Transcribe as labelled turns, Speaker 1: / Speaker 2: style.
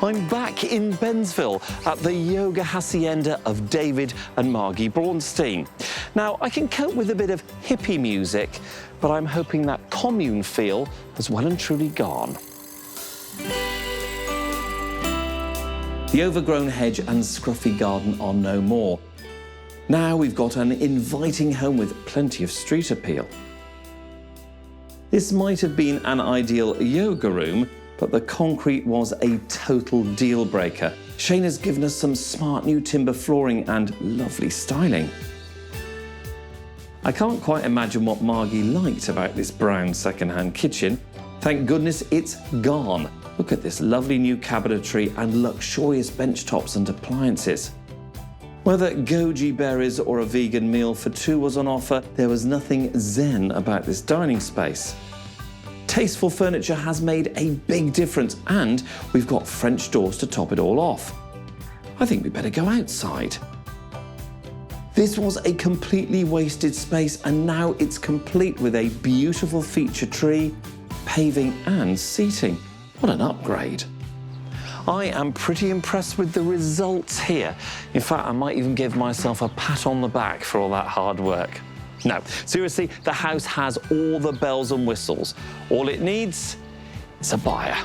Speaker 1: I'm back in Bensville at the yoga hacienda of David and Margie Braunstein. Now, I can cope with a bit of hippie music, but I'm hoping that commune feel has well and truly gone. The overgrown hedge and scruffy garden are no more. Now we've got an inviting home with plenty of street appeal. This might have been an ideal yoga room, but the concrete was a total deal breaker. Shane has given us some smart new timber flooring and lovely styling. I can't quite imagine what Margie liked about this brown second-hand kitchen. Thank goodness it's gone. Look at this lovely new cabinetry and luxurious bench tops and appliances. Whether goji berries or a vegan meal for two was on offer, there was nothing zen about this dining space. Tasteful furniture has made a big difference, and we've got French doors to top it all off. I think we better go outside. This was a completely wasted space, and now it's complete with a beautiful feature tree, paving and seating. What an upgrade. I am pretty impressed with the results here. In fact, I might even give myself a pat on the back for all that hard work. No, seriously, the house has all the bells and whistles. All it needs is a buyer.